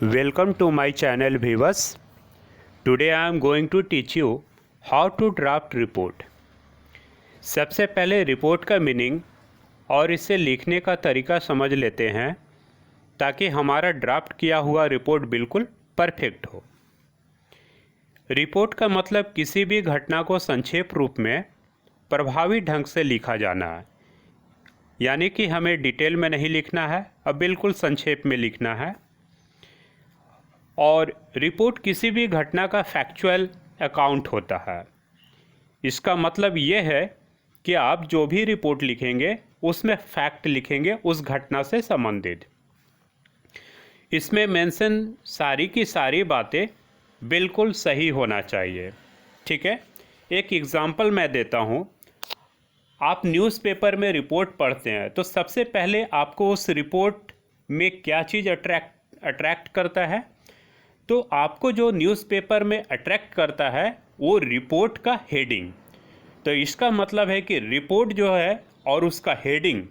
Welcome to my channel viewers. Today I am going to teach you how to draft report. सबसे पहले report का meaning और इसे लिखने का तरीका समझ लेते हैं ताकि हमारा ड्राफ्ट किया हुआ रिपोर्ट बिल्कुल परफेक्ट हो। रिपोर्ट का मतलब किसी भी घटना को संक्षेप रूप में प्रभावी ढंग से लिखा जाना है, यानी कि हमें डिटेल में नहीं लिखना है, अब बिल्कुल संक्षेप में लिखना है। और रिपोर्ट किसी भी घटना का फैक्चुअल अकाउंट होता है। इसका मतलब ये है कि आप जो भी रिपोर्ट लिखेंगे उसमें फैक्ट लिखेंगे उस घटना से संबंधित। इसमें मेंशन सारी की सारी बातें बिल्कुल सही होना चाहिए। ठीक है, एक एग्ज़ाम्पल मैं देता हूँ। आप न्यूज़पेपर में रिपोर्ट पढ़ते हैं तो सबसे पहले आपको उस रिपोर्ट में क्या चीज़ अट्रैक्ट करता है, तो आपको जो न्यूज़पेपर में अट्रैक्ट करता है वो रिपोर्ट का हेडिंग। तो इसका मतलब है कि रिपोर्ट जो है और उसका हेडिंग,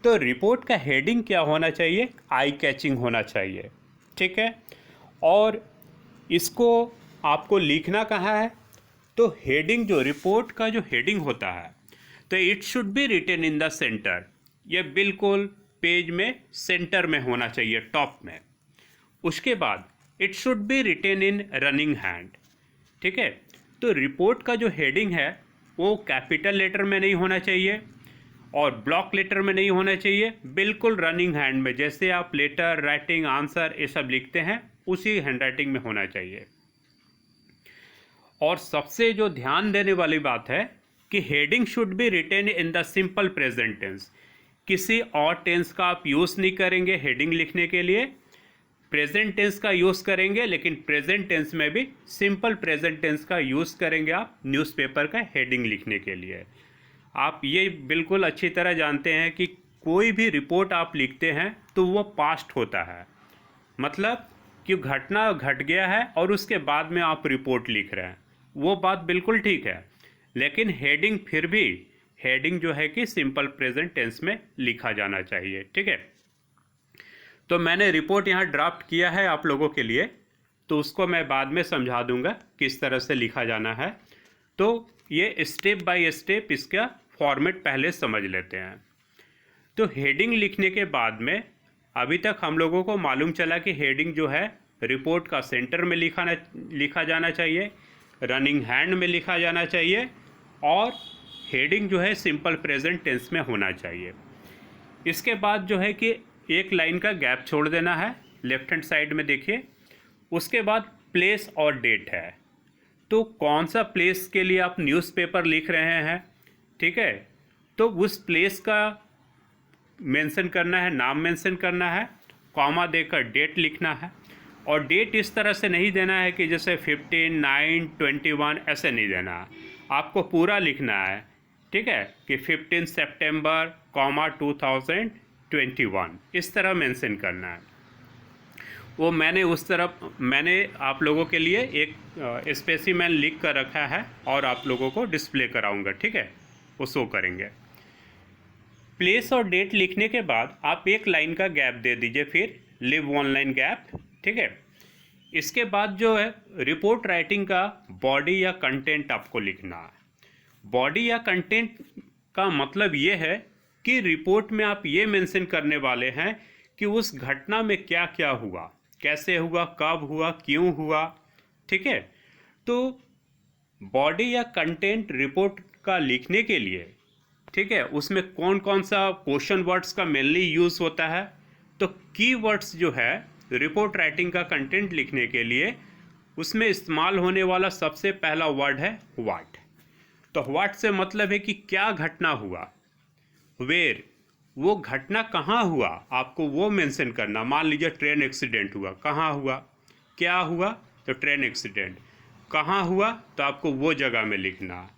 तो रिपोर्ट का हेडिंग क्या होना चाहिए, आई कैचिंग होना चाहिए। ठीक है, और इसको आपको लिखना कहाँ है, तो हेडिंग जो रिपोर्ट का जो हेडिंग होता है तो it should be written in the centre. ये बिल्कुल पेज में सेंटर में होना चाहिए, टॉप में। उसके बाद it should be written in running hand. ठीक है, तो रिपोर्ट का जो हेडिंग है वो कैपिटल लेटर में नहीं होना चाहिए और ब्लॉक लेटर में नहीं होना चाहिए, बिल्कुल रनिंग हैंड में, जैसे आप लेटर, राइटिंग, आंसर ये सब लिखते हैं उसी हैंडराइटिंग में होना चाहिए। और सबसे जो ध्यान देने वाली बात है कि heading should be written in the simple present tense. किसी और टेंस का आप यूज़ नहीं करेंगे हेडिंग लिखने के लिए, प्रेजेंट टेंस का यूज़ करेंगे, लेकिन प्रेजेंट टेंस में भी सिंपल प्रेजेंट टेंस का यूज़ करेंगे आप न्यूज़पेपर का हेडिंग लिखने के लिए। आप ये बिल्कुल अच्छी तरह जानते हैं कि कोई भी रिपोर्ट आप लिखते हैं तो वो पास्ट होता है, मतलब कि घटना घट गया है और उसके बाद में आप रिपोर्ट लिख रहे हैं, वो बात बिल्कुल ठीक है। लेकिन हेडिंग फिर भी हेडिंग जो है कि सिंपल प्रेजेंट टेंस में लिखा जाना चाहिए। ठीक है, तो मैंने रिपोर्ट यहाँ ड्राफ्ट किया है आप लोगों के लिए, तो उसको मैं बाद में समझा दूंगा किस तरह से लिखा जाना है। तो ये स्टेप बाय स्टेप इसका फॉर्मेट पहले समझ लेते हैं। तो हेडिंग लिखने के बाद में अभी तक हम लोगों को मालूम चला कि हेडिंग जो है रिपोर्ट का सेंटर में लिखा जाना चाहिए, रनिंग हैंड में लिखा जाना चाहिए और हेडिंग जो है सिंपल प्रेजेंट टेंस में होना चाहिए। इसके बाद जो है कि एक लाइन का गैप छोड़ देना है, लेफ्ट हैंड साइड में देखिए। उसके बाद प्लेस और डेट है, तो कौन सा प्लेस के लिए आप न्यूज़पेपर लिख रहे हैं, ठीक है, तो उस प्लेस का मेंशन करना है, नाम मेंशन करना है, कॉमा देकर डेट लिखना है। और डेट इस तरह से नहीं देना है कि जैसे 15, 9, 21 ऐसे नहीं देना है, आपको पूरा लिखना है। ठीक है, कि 15 सितंबर, 2021 इस तरह मेंशन करना है। वो मैंने आप लोगों के लिए एक स्पेसिमेन लिख कर रखा है और आप लोगों को डिस्प्ले कराऊंगा। ठीक है, वो शो करेंगे। प्लेस और डेट लिखने के बाद आप एक लाइन का गैप दे दीजिए, फिर लिव वन लाइन गैप। ठीक है, इसके बाद जो है रिपोर्ट राइटिंग का बॉडी या कंटेंट आपको लिखना है। बॉडी या कंटेंट का मतलब ये है कि रिपोर्ट में आप ये मेंशन करने वाले हैं कि उस घटना में क्या क्या हुआ, कैसे हुआ, कब हुआ, क्यों हुआ। ठीक है, तो बॉडी या कंटेंट रिपोर्ट का लिखने के लिए, ठीक है, उसमें कौन कौन सा क्वेश्चन वर्ड्स का मेनली यूज़ होता है, तो की वर्ड्स जो है रिपोर्ट राइटिंग का कंटेंट लिखने के लिए उसमें इस्तेमाल होने वाला सबसे पहला वर्ड है व्हाट। तो व्हाट से मतलब है कि क्या घटना हुआ, वेयर, वो घटना कहाँ हुआ आपको वो मेंशन करना। मान लीजिए ट्रेन एक्सीडेंट हुआ, कहाँ हुआ, क्या हुआ, तो ट्रेन एक्सीडेंट, कहाँ हुआ, तो आपको वो जगह में लिखना।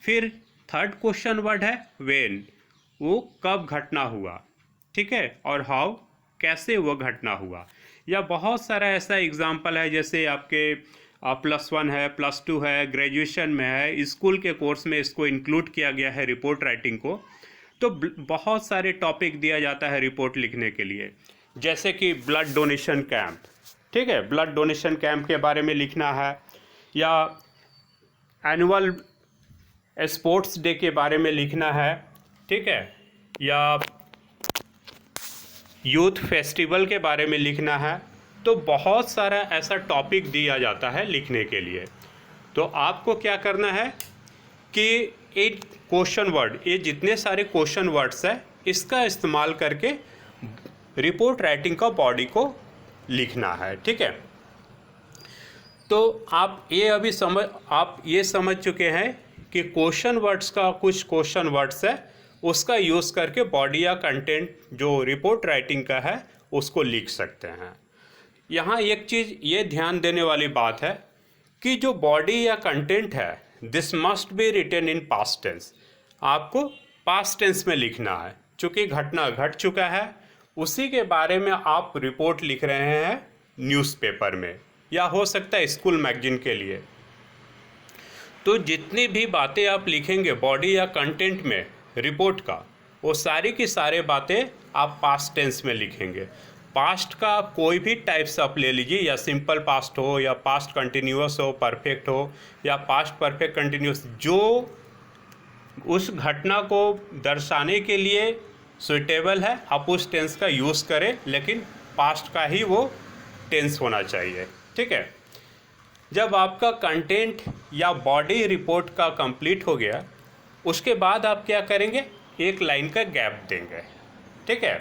फिर थर्ड क्वेश्चन वर्ड है व्हेन, वो कब घटना हुआ। ठीक है, और हाउ, कैसे वो घटना हुआ। या बहुत सारा ऐसा एग्जाम्पल है, जैसे आपके +1 है, +2 है, ग्रेजुएशन में है, स्कूल के कोर्स में इसको इंक्लूड किया गया है रिपोर्ट राइटिंग को। तो बहुत सारे टॉपिक दिया जाता है रिपोर्ट लिखने के लिए, जैसे कि ब्लड डोनेशन कैंप, ठीक है, ब्लड डोनेशन कैंप के बारे में लिखना है, या एनुअल स्पोर्ट्स डे के बारे में लिखना है, ठीक है, या यूथ फेस्टिवल के बारे में लिखना है। तो बहुत सारा ऐसा टॉपिक दिया जाता है लिखने के लिए। तो आपको क्या करना है कि एक क्वेश्चन वर्ड, ये जितने सारे क्वेश्चन वर्ड्स है इसका इस्तेमाल करके रिपोर्ट राइटिंग का बॉडी को लिखना है, ठीक है। तो आप ये समझ चुके हैं कि क्वेश्चन वर्ड्स का कुछ क्वेश्चन वर्ड्स है उसका यूज़ करके बॉडी या कंटेंट जो रिपोर्ट राइटिंग का है उसको लिख सकते हैं। यहाँ एक चीज़ ये ध्यान देने वाली बात है कि जो बॉडी या कंटेंट है this must be written in past tense. आपको पास्ट टेंस में लिखना है, चूँकि घटना घट चुका है उसी के बारे में आप रिपोर्ट लिख रहे हैं न्यूज़पेपर में, या हो सकता है स्कूल मैगजीन के लिए। तो जितनी भी बातें आप लिखेंगे बॉडी या कंटेंट में रिपोर्ट का, वो सारी की सारे बातें आप पास्ट टेंस में लिखेंगे। पास्ट का कोई भी टाइप्स आप ले लीजिए, या सिंपल पास्ट हो, या पास्ट कंटिन्यूअस हो, परफेक्ट हो, या पास्ट परफेक्ट कंटिन्यूअस, जो उस घटना को दर्शाने के लिए सुइटेबल है आप उस टेंस का यूज़ करें, लेकिन पास्ट का ही वो टेंस होना चाहिए, ठीक है। जब आपका कंटेंट या बॉडी रिपोर्ट का कंप्लीट हो गया उसके बाद आप क्या करेंगे, एक लाइन का गैप देंगे, ठीक है।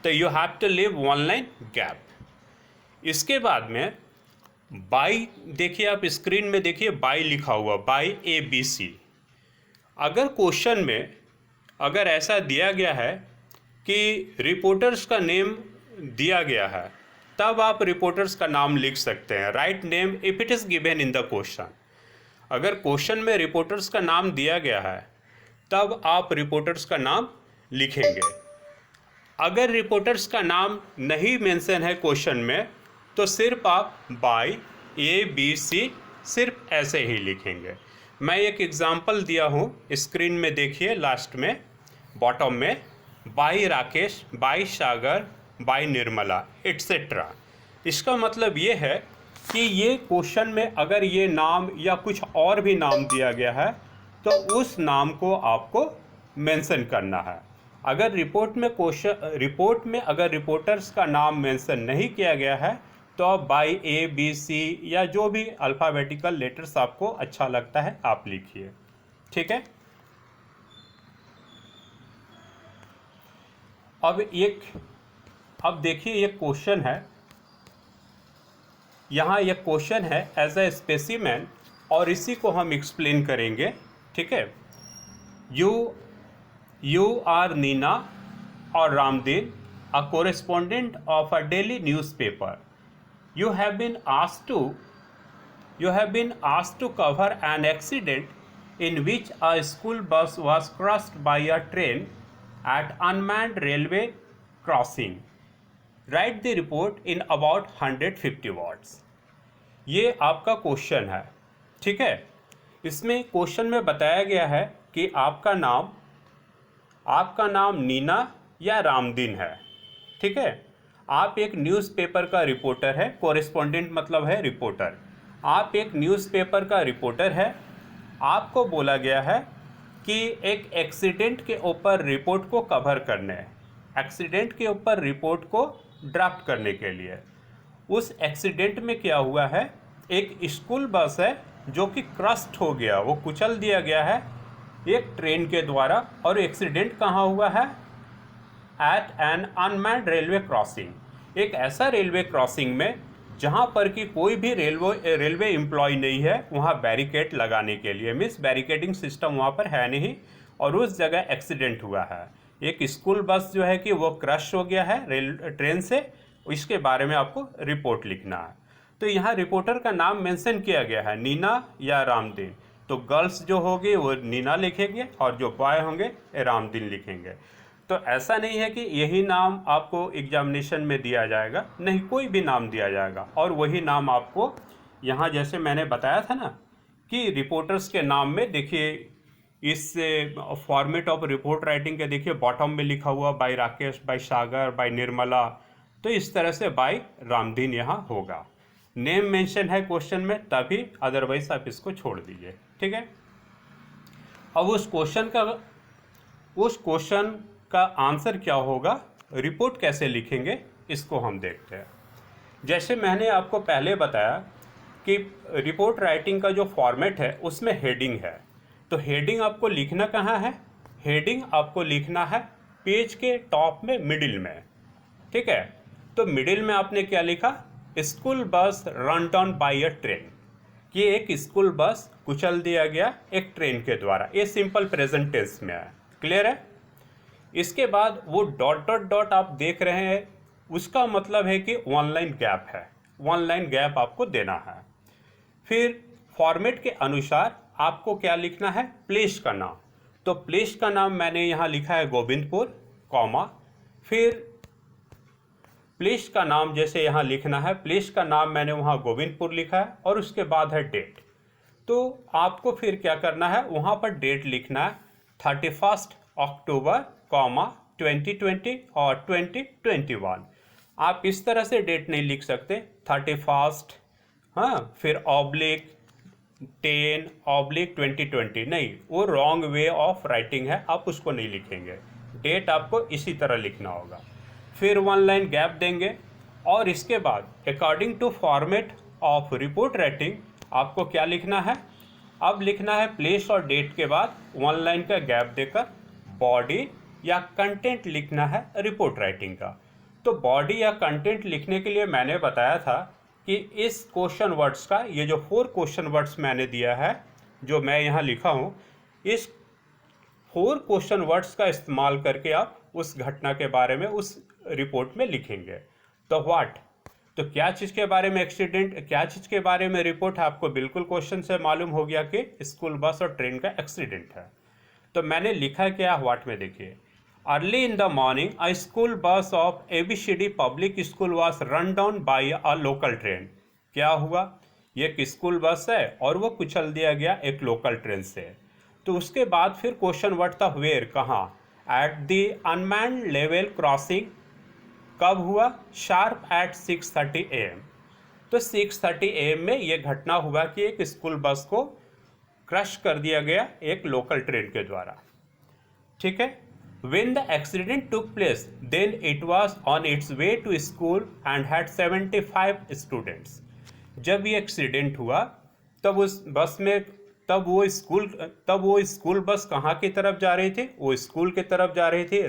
तो you have to leave one line gap. इसके बाद में बाय, देखिए आप स्क्रीन में देखिए बाय लिखा हुआ, बाय ABC। अगर क्वेश्चन में अगर ऐसा दिया गया है कि रिपोर्टर्स का नेम दिया गया है तब आप रिपोर्टर्स का नाम लिख सकते हैं, write name if it is given in the question. अगर क्वेश्चन में रिपोर्टर्स का नाम दिया गया है तब आप रिपोर्टर्स का नाम लिखेंगे। अगर रिपोर्टर्स का नाम नहीं मेंशन है क्वेश्चन में तो सिर्फ आप बाय ABC सिर्फ ऐसे ही लिखेंगे। मैं एक एग्जांपल दिया हूँ स्क्रीन में देखिए, लास्ट में बॉटम में, बाय राकेश, बाय सागर, बाय निर्मला एट्सेट्रा। इसका मतलब ये है कि ये क्वेश्चन में अगर ये नाम या कुछ और भी नाम दिया गया है तो उस नाम को आपको मेंशन करना है। अगर रिपोर्ट में अगर रिपोर्टर्स का नाम मेंशन नहीं किया गया है तो आप बाय ABC या जो भी अल्फ़ाबेटिकल लेटर्स आपको अच्छा लगता है आप लिखिए, ठीक है। अब देखिए ये क्वेश्चन है, यहाँ ये क्वेश्चन है एज अ स्पेसिमेन, और इसी को हम एक्सप्लेन करेंगे, ठीक है। यू आर नीना और Ramdeen, a correspondent of a daily newspaper. You have been asked to cover an accident in which a school bus was crushed by a train at unmanned railway crossing. Write the report in about 150 words. ये आपका question है, ठीक है। इसमें question में बताया गया है कि आपका नाम नीना या रामदीन है, ठीक है। आप एक न्यूज़पेपर का रिपोर्टर है, कोरेस्पोंडेंट मतलब है रिपोर्टर। आप एक न्यूज़पेपर का रिपोर्टर है। आपको बोला गया है कि एक एक्सीडेंट के ऊपर रिपोर्ट को कवर करने, एक्सीडेंट के ऊपर रिपोर्ट को ड्राफ्ट करने के लिए। उस एक्सीडेंट में क्या हुआ है, एक स्कूल बस है जो कि क्रस्ट हो गया, वो कुचल दिया गया है एक ट्रेन के द्वारा। और एक्सीडेंट कहाँ हुआ है, at an unmanned railway crossing, एक ऐसा रेलवे क्रॉसिंग में जहाँ पर कि कोई भी रेलवे एम्प्लॉय नहीं है वहाँ बैरिकेड लगाने के लिए, मीन्स बैरिकेडिंग सिस्टम वहाँ पर है नहीं, और उस जगह एक्सीडेंट हुआ है। एक स्कूल बस जो है कि वो क्रश हो गया है ट्रेन से, इसके बारे में आपको रिपोर्ट लिखना है। तो यहाँ रिपोर्टर का नाम मेंशन किया गया है, नीना या रामदीन। तो गर्ल्स जो होगी वो नीना लिखेंगे और जो बॉय होंगे रामदीन लिखेंगे। तो ऐसा नहीं है कि यही नाम आपको एग्जामिनेशन में दिया जाएगा, नहीं, कोई भी नाम दिया जाएगा और वही नाम आपको यहाँ, जैसे मैंने बताया था ना कि रिपोर्टर्स के नाम में देखिए इस फॉर्मेट ऑफ रिपोर्ट राइटिंग के देखिए बॉटम में लिखा हुआ बाय राकेश, बाय सागर, बाय निर्मला, तो इस तरह से बाय रामदीन यहाँ होगा। नेम मेंशन है क्वेश्चन में तभी, अदरवाइज आप इसको छोड़ दीजिए। ठीक है, अब उस क्वेश्चन का आंसर क्या होगा, रिपोर्ट कैसे लिखेंगे, इसको हम देखते हैं। जैसे मैंने आपको पहले बताया कि रिपोर्ट राइटिंग का जो फॉर्मेट है उसमें हेडिंग है, तो हेडिंग आपको लिखना कहाँ है, हेडिंग आपको लिखना है पेज के टॉप में, मिडिल में। ठीक है, तो मिडिल में आपने क्या लिखा, school bus run down by a train, कि एक स्कूल बस कुचल दिया गया एक ट्रेन के द्वारा। ये सिंपल प्रेजेंट टेंस में है। क्लियर है। इसके बाद वो डॉट डॉट डॉट आप देख रहे हैं, उसका मतलब है कि वन लाइन गैप है, वन लाइन गैप आपको देना है। फिर फॉर्मेट के अनुसार आपको क्या लिखना है, प्लेस का नाम। तो प्लेस का नाम मैंने यहाँ लिखा है गोविंदपुर, कॉमा, फिर प्लेस का नाम जैसे यहाँ लिखना है, प्लेस का नाम मैंने वहाँ गोविंदपुर लिखा है, और उसके बाद है डेट। तो आपको फिर क्या करना है, वहाँ पर डेट लिखना है 31 अक्टूबर, कॉमा 2020 और 2021। आप इस तरह से डेट नहीं लिख सकते 31, हाँ, फिर ऑब्लिक 10 ऑब्लिक 2020, नहीं, वो रॉन्ग वे ऑफ राइटिंग है, आप उसको नहीं लिखेंगे। डेट आपको इसी तरह लिखना होगा। फिर वन लाइन गैप देंगे, और इसके बाद according to format of report writing आपको क्या लिखना है, अब लिखना है प्लेस और डेट के बाद वन लाइन का गैप देकर बॉडी या कंटेंट लिखना है रिपोर्ट राइटिंग का। तो बॉडी या कंटेंट लिखने के लिए मैंने बताया था कि इस क्वेश्चन वर्ड्स का, ये जो 4 क्वेश्चन वर्ड्स मैंने दिया है, जो मैं यहाँ लिखा हूँ, इस 4 क्वेश्चन वर्ड्स का इस्तेमाल करके आप उस घटना के बारे में उस रिपोर्ट में लिखेंगे। तो व्हाट, तो क्या चीज़ के बारे में एक्सीडेंट, क्या चीज़ के बारे में रिपोर्ट है, आपको बिल्कुल क्वेश्चन से मालूम हो गया कि स्कूल बस और ट्रेन का एक्सीडेंट है। तो मैंने लिखा क्या व्हाट में, देखिए, early in the morning a school बस of ABCD public school was run down by a local train. क्या हुआ, ये एक स्कूल बस है और वो कुचल दिया गया एक लोकल ट्रेन से। तो उसके बाद फिर क्वेश्चन वर्ड था वेयर, कहाँ, at the unmanned level crossing, कब हुआ, शार्प एट 6:30 AM। तो 6:30 AM में ये घटना हुआ कि एक स्कूल बस को क्रश कर दिया गया एक लोकल ट्रेन के द्वारा। ठीक है, when the accident took place then it was on its way to school and had 75 students। जब ये एक्सीडेंट हुआ तब उस बस में, तब वो स्कूल बस कहाँ की तरफ जा रही थी, वो स्कूल की तरफ जा रही थी,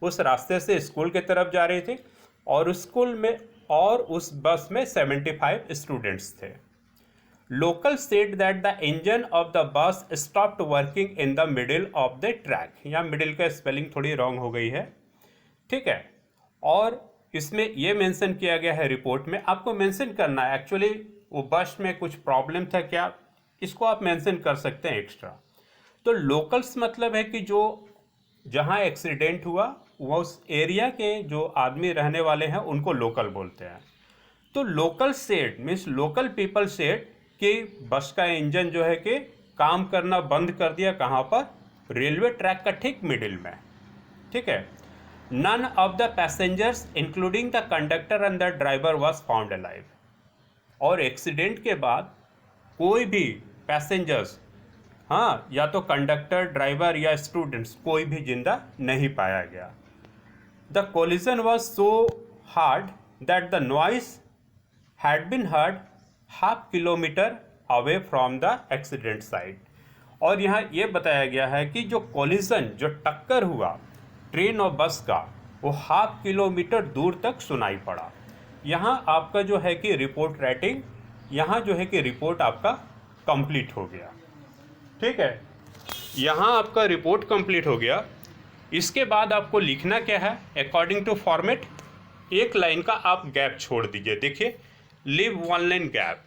उस रास्ते से स्कूल की तरफ जा रही थी, और स्कूल में और उस बस में 75 स्टूडेंट्स थे। Local said that the engine of the bus stopped working in the middle of the track. यहाँ मिडिल का स्पेलिंग थोड़ी रॉन्ग हो गई है। ठीक है, और इसमें यह मेंशन किया गया है रिपोर्ट में, आपको मेंशन करना है एक्चुअली वो बस में कुछ प्रॉब्लम था क्या, इसको आप मेंशन कर सकते हैं एक्स्ट्रा। तो लोकल्स मतलब है कि जो जहाँ एक्सीडेंट हुआ वो उस एरिया के जो आदमी रहने वाले हैं उनको लोकल बोलते हैं। तो local said means local people said कि बस का इंजन जो है कि काम करना बंद कर दिया, कहाँ पर, रेलवे ट्रैक का ठीक मिडिल में। ठीक है, none of the passengers including the conductor and the driver was found alive. और एक्सीडेंट के बाद कोई भी पैसेंजर्स, हाँ, या तो कंडक्टर, ड्राइवर या स्टूडेंट्स, कोई भी जिंदा नहीं पाया गया। The collision was so hard that the noise had been heard half kilometre away from the accident site. और यहाँ ये बताया गया है कि जो कोलिजन, जो टक्कर हुआ ट्रेन और बस का, वो हाफ किलोमीटर दूर तक सुनाई पड़ा। यहाँ आपका जो है कि रिपोर्ट राइटिंग, यहाँ जो है कि रिपोर्ट आपका कंप्लीट हो गया। ठीक है, यहाँ आपका रिपोर्ट कंप्लीट हो गया। इसके बाद आपको लिखना क्या है, अकॉर्डिंग टू फॉर्मेट, एक लाइन का आप गैप छोड़ दीजिए। देखिए, लिव वन लाइन गैप,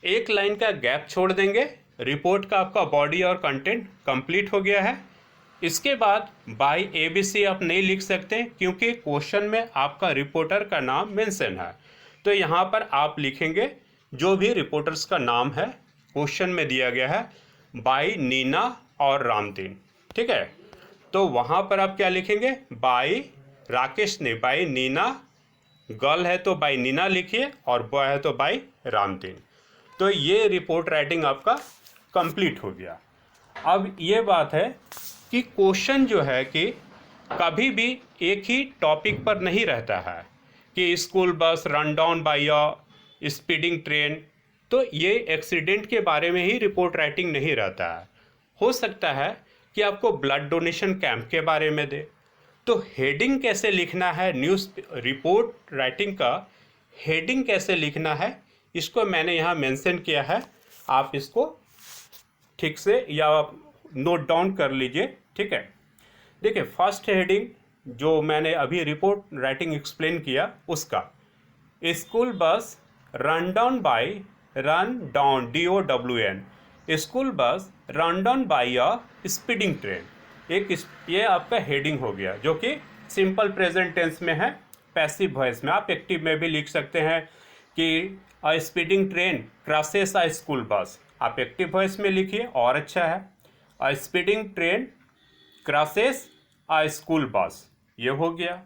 एक लाइन का गैप छोड़ देंगे। रिपोर्ट का आपका बॉडी और कंटेंट कंप्लीट हो गया है। इसके बाद बाय ABC आप नहीं लिख सकते क्योंकि क्वेश्चन में आपका रिपोर्टर का नाम मेंशन है। तो यहाँ पर आप लिखेंगे जो भी रिपोर्टर्स का नाम है क्वेश्चन में दिया गया है, बाय नीना और रामदीन। ठीक है, तो वहाँ पर आप क्या लिखेंगे, बाय राकेश ने, बाय नीना गर्ल है तो बाय नीना लिखिए और बॉय है तो बाय रामदीन। तो ये रिपोर्ट राइटिंग आपका कंप्लीट हो गया। अब ये बात है कि क्वेश्चन जो है कि कभी भी एक ही टॉपिक पर नहीं रहता है कि school bus run down by a speeding train, तो ये एक्सीडेंट के बारे में ही रिपोर्ट राइटिंग नहीं रहता है। हो सकता है कि आपको ब्लड डोनेशन कैंप के बारे में दे, तो हेडिंग कैसे लिखना है, न्यूज़ रिपोर्ट राइटिंग का हेडिंग कैसे लिखना है, इसको मैंने यहाँ मेंशन किया है। आप इसको ठीक से या नोट डाउन कर लीजिए, ठीक है। देखिए फर्स्ट हेडिंग जो मैंने अभी रिपोर्ट राइटिंग एक्सप्लेन किया उसका, school bus run down DOWN, school bus run down by a speeding train. ये आपका हेडिंग हो गया जो कि सिंपल प्रेजेंट टेंस में है, पैसिव वॉइस में। आप एक्टिव में भी लिख सकते हैं कि a speeding train crosses a school bus, आप एक्टिव वॉइस में लिखिए और अच्छा है। A speeding train crosses a school bus, ये हो गया।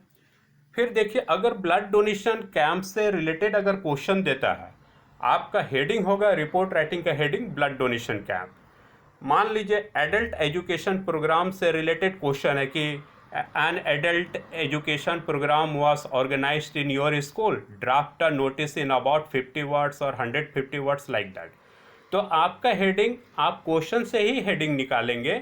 फिर देखिए अगर ब्लड डोनेशन कैंप से रिलेटेड अगर क्वेश्चन देता है, आपका हेडिंग होगा रिपोर्ट राइटिंग का हेडिंग ब्लड डोनेशन कैंप। मान लीजिए एडल्ट एजुकेशन प्रोग्राम से रिलेटेड क्वेश्चन है कि an adult education programme was organised in your school, draft a notice in about 50 words और 150 वर्ड्स लाइक दैट। तो आपका हेडिंग आप क्वेश्चन से ही हेडिंग निकालेंगे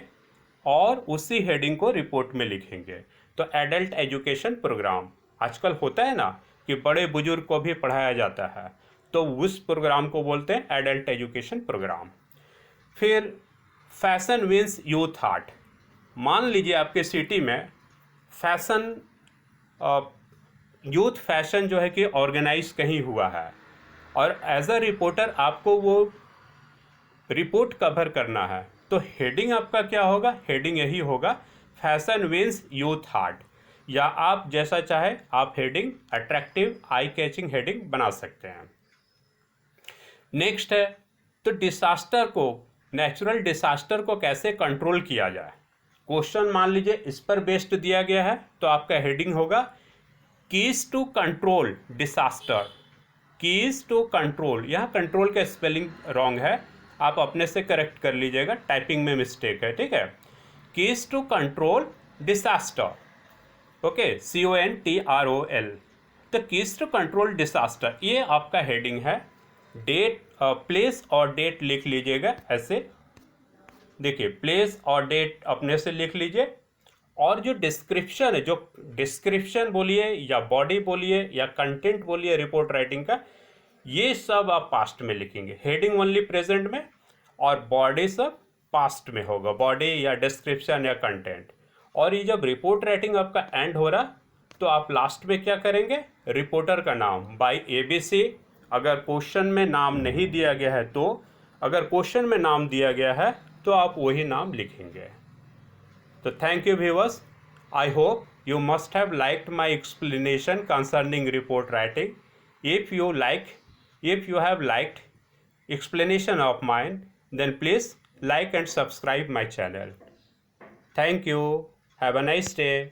और उसी हेडिंग को रिपोर्ट में लिखेंगे। तो एडल्ट एजुकेशन प्रोग्राम आजकल होता है ना कि बड़े बुजुर्ग को भी पढ़ाया जाता है, तो उस प्रोग्राम को बोलते हैं एडल्ट एजुकेशन प्रोग्राम। फिर फैशन विंस यूथ हार्ट, मान लीजिए आपके सिटी में फैशन यूथ फैशन जो है कि ऑर्गेनाइज कहीं हुआ है और एज अ रिपोर्टर आपको वो रिपोर्ट कवर करना है, तो हेडिंग आपका क्या होगा, हेडिंग यही होगा फैशन विंस यूथ हार्ट, या आप जैसा चाहे आप heading attractive eye catching heading बना सकते हैं। नेक्स्ट है तो डिसास्टर को, नेचुरल डिसास्टर को कैसे कंट्रोल किया जाए। क्वेश्चन मान लीजिए इस पर बेस्ड दिया गया है, तो आपका हेडिंग होगा keys to control disaster. Keys to control, यहाँ कंट्रोल का स्पेलिंग रॉन्ग है, आप अपने से करेक्ट कर लीजिएगा, टाइपिंग में मिस्टेक है, ठीक है। Keys to control disaster, okay, CONTROL। तो कीज टू कंट्रोल डिसास्टर ये आपका हेडिंग है। डेट प्लेस और डेट लिख लीजिएगा ऐसे, देखिए प्लेस और डेट अपने से लिख लीजिए। और जो डिस्क्रिप्शन है, जो डिस्क्रिप्शन बोलिए या बॉडी बोलिए या कंटेंट बोलिए रिपोर्ट राइटिंग का, ये सब आप पास्ट में लिखेंगे। हेडिंग ओनली प्रेजेंट में और बॉडी सब पास्ट में होगा, बॉडी या डिस्क्रिप्शन या कंटेंट। और ये जब रिपोर्ट राइटिंग आपका एंड हो रहा तो आप लास्ट में क्या करेंगे, रिपोर्टर का नाम बाय ABC। अगर क्वेश्चन में नाम नहीं दिया गया है तो, अगर क्वेश्चन में नाम दिया गया है तो आप वही नाम लिखेंगे। So thank you viewers. I hope you must have liked my explanation concerning report writing. If you have liked explanation of mine, then please like and subscribe my channel. Thank you. Have a nice day.